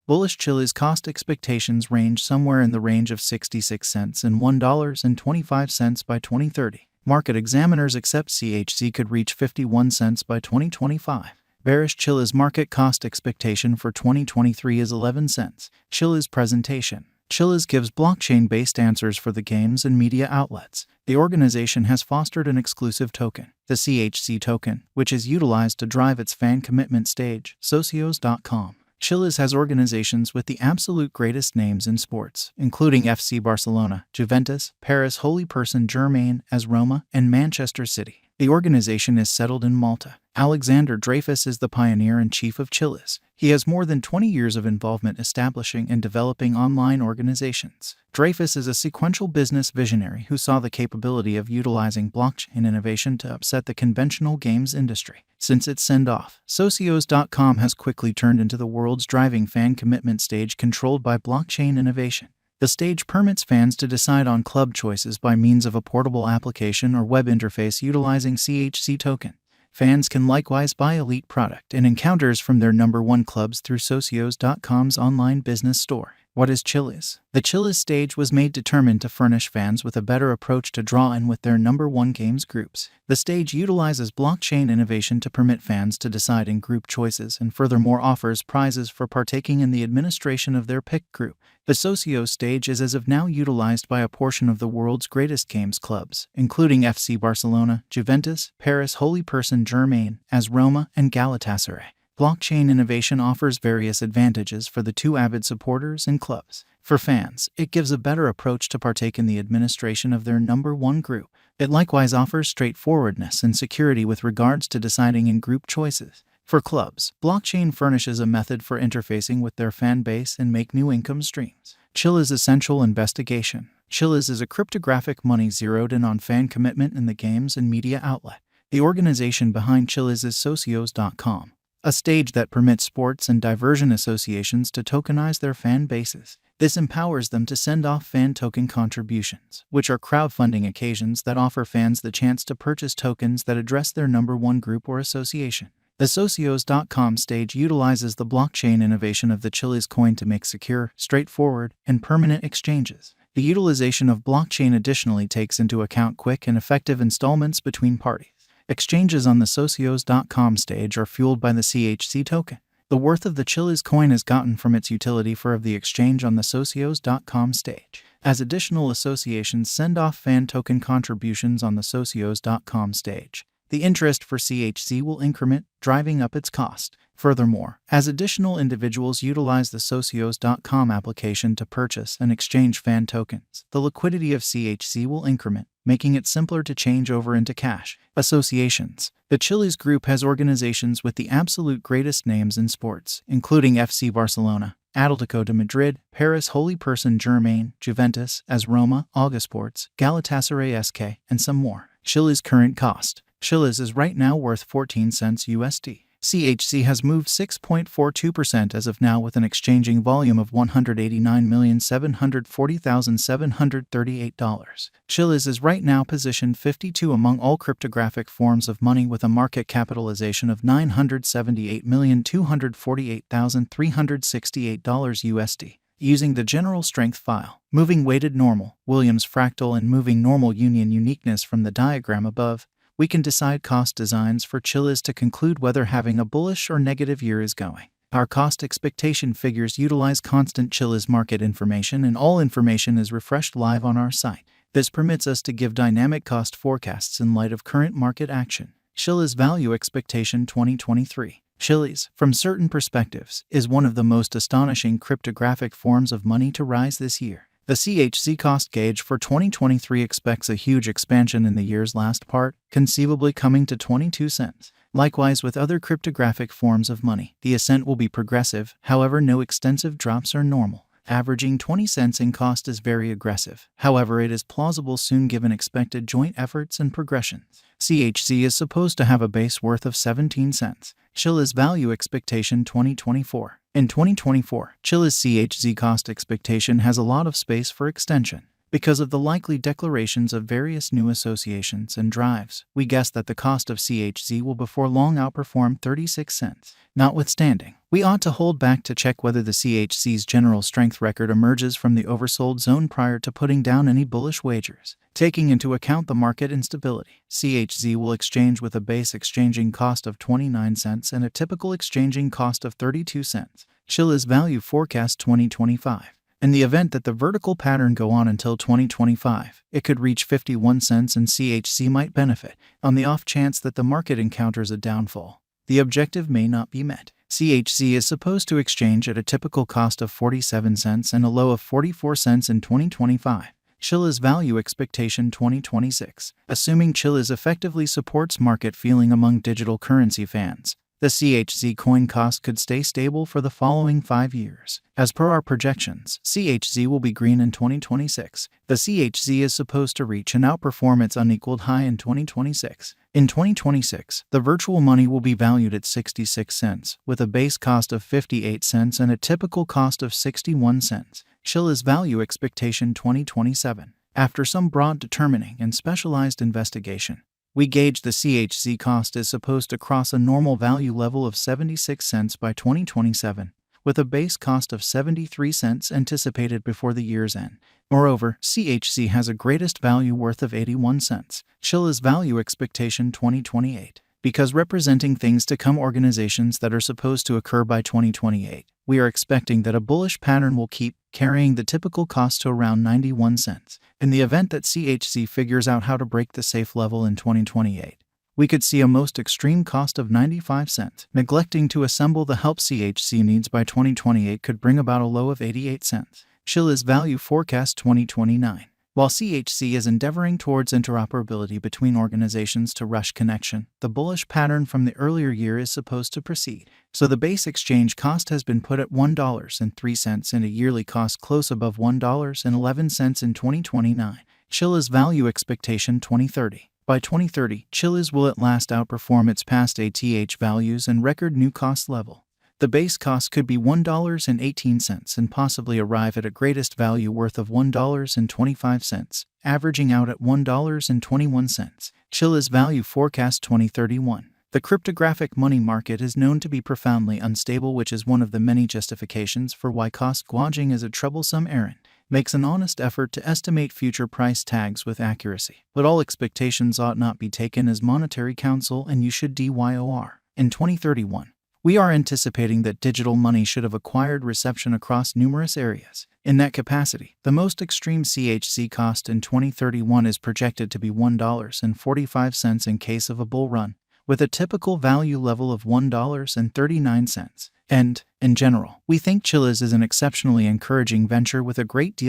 Bullish Chiliz cost expectations range somewhere in the range of 66 cents and $1.25 by 2030. Market examiners accept CHZ could reach 51 cents by 2025. Bearish Chiliz market cost expectation for 2023 is 11 cents. Chiliz presentation. Chiliz gives blockchain-based answers for the games and media outlets. The organization has fostered an exclusive token, the CHZ token, which is utilized to drive its fan commitment stage, socios.com. Chiliz has organizations with the absolute greatest names in sports, including FC Barcelona, Juventus, Paris Holy Person Germain, AS Roma, and Manchester City. The organization is settled in Malta. Alexander Dreyfus is the pioneer and chief of Chiliz. He has more than 20 years of involvement establishing and developing online organizations. Dreyfus is a sequential business visionary who saw the capability of utilizing blockchain innovation to upset the conventional games industry. Since its send-off, socios.com has quickly turned into the world's driving fan commitment stage controlled by blockchain innovation. The stage permits fans to decide on club choices by means of a portable application or web interface utilizing CHZ token. Fans can likewise buy elite product and encounters from their number one clubs through socios.com's online business store. What is Chiliz? The Chiliz stage was made determined to furnish fans with a better approach to draw in with their number one games groups. The stage utilizes blockchain innovation to permit fans to decide in group choices and furthermore offers prizes for partaking in the administration of their pick group. The Socios stage is as of now utilized by a portion of the world's greatest games clubs, including FC Barcelona, Juventus, Paris Holy Person Germain, AS Roma, and Galatasaray. Blockchain innovation offers various advantages for the two avid supporters and clubs. For fans, it gives a better approach to partake in the administration of their number one group. It likewise offers straightforwardness and security with regards to deciding in group choices. For clubs, blockchain furnishes a method for interfacing with their fan base and make new income streams. Chiliz Essential Investigation. Chiliz is a cryptographic money zeroed in on fan commitment in the games and media outlet. The organization behind Chiliz is socios.com, a stage that permits sports and diversion associations to tokenize their fan bases. This empowers them to send off fan token contributions, which are crowdfunding occasions that offer fans the chance to purchase tokens that address their number one group or association. The socios.com stage utilizes the blockchain innovation of the Chiliz coin to make secure, straightforward, and permanent exchanges. The utilization of blockchain additionally takes into account quick and effective installments between parties. Exchanges on the socios.com stage are fueled by the CHZ token. The worth of the Chiliz coin is gotten from its utility of the exchange on the socios.com stage. As additional associations send off fan token contributions on the socios.com stage, the interest for CHZ will increment, driving up its cost. Furthermore, as additional individuals utilize the socios.com application to purchase and exchange fan tokens, the liquidity of CHZ will increment, making it simpler to change over into cash. Associations. The Chiliz Group has organizations with the absolute greatest names in sports, including FC Barcelona, Atlético de Madrid, Paris Holy Person Germain, Juventus, AS Roma, Augasports, Galatasaray SK, and some more. Chiliz current cost. Chiliz is right now worth 14 cents USD. CHZ has moved 6.42% as of now with an exchanging volume of $189,740,738. Chiliz is right now positioned 52 among all cryptographic forms of money with a market capitalization of $978,248,368 USD. Using the general strength file, moving weighted normal, Williams fractal and moving normal union uniqueness from the diagram above, we can decide cost designs for Chiliz to conclude whether having a bullish or negative year is going. Our cost expectation figures utilize constant Chiliz market information and all information is refreshed live on our site. This permits us to give dynamic cost forecasts in light of current market action. Chiliz value expectation 2023. Chiliz, from certain perspectives, is one of the most astonishing cryptographic forms of money to rise this year. The CHZ cost gauge for 2023 expects a huge expansion in the year's last part, conceivably coming to 22 cents. Likewise with other cryptographic forms of money, the ascent will be progressive, however no extensive drops are normal. Averaging 20 cents in cost is very aggressive, however it is plausible soon given expected joint efforts and progressions. CHZ is supposed to have a base worth of 17 cents. Chiliz value expectation 2024. In 2024, Chiliz CHZ cost expectation has a lot of space for extension. Because of the likely declarations of various new associations and drives, we guess that the cost of CHZ will before long outperform 36 cents. Notwithstanding, we ought to hold back to check whether the CHZ's general strength record emerges from the oversold zone prior to putting down any bullish wagers. Taking into account the market instability, CHZ will exchange with a base exchanging cost of 29 cents and a typical exchanging cost of 32 cents. Chiliz Value Forecast 2025. In the event that the vertical pattern go on until 2025, it could reach 51 cents and CHZ might benefit. On the off chance that the market encounters a downfall, the objective may not be met. CHZ is supposed to exchange at a typical cost of 47 cents and a low of 44 cents in 2025. Chiliz Value Expectation 2026. Assuming Chiliz effectively supports market feeling among digital currency fans, the CHZ coin cost could stay stable for the following 5 years. As per our projections, CHZ will be green in 2026. The CHZ is supposed to reach and outperform its unequaled high in 2026. In 2026, the virtual money will be valued at 66 cents, with a base cost of 58 cents and a typical cost of 61 cents. Chiliz Value Expectation 2027. After some broad determining and specialized investigation, we gauge the CHZ cost is supposed to cross a normal value level of 76 cents by 2027, with a base cost of 73 cents anticipated before the year's end. Moreover, CHZ has a greatest value worth of 81 cents. Chiliz Value Expectation 2028. Because representing things to come organizations that are supposed to occur by 2028, we are expecting that a bullish pattern will keep carrying the typical cost to around 91 cents. In the event that CHZ figures out how to break the safe level in 2028, we could see a most extreme cost of 95 cents. Neglecting to assemble the help CHZ needs by 2028 could bring about a low of 88 cents. Chiliz Value Forecast 2029. While CHZ is endeavoring towards interoperability between organizations to rush connection, the bullish pattern from the earlier year is supposed to proceed. So the base exchange cost has been put at $1.03 and a yearly cost close above $1.11 in 2029. Chiliz Value Expectation 2030. By 2030, Chiliz will at last outperform its past ATH values and record new cost level. The base cost could be $1.18 and possibly arrive at a greatest value worth of $1.25, averaging out at $1.21. Chiliz Value Forecast 2031. The cryptographic money market is known to be profoundly unstable, which is one of the many justifications for why cost gouging is a troublesome errand. Makes an honest effort to estimate future price tags with accuracy, but all expectations ought not be taken as monetary counsel, and you should DYOR. In 2031, we are anticipating that digital money should have acquired reception across numerous areas. In that capacity, the most extreme CHZ cost in 2031 is projected to be $1.45 in case of a bull run, with a typical value level of $1.39. And, in general, we think Chiliz is an exceptionally encouraging venture with a great deal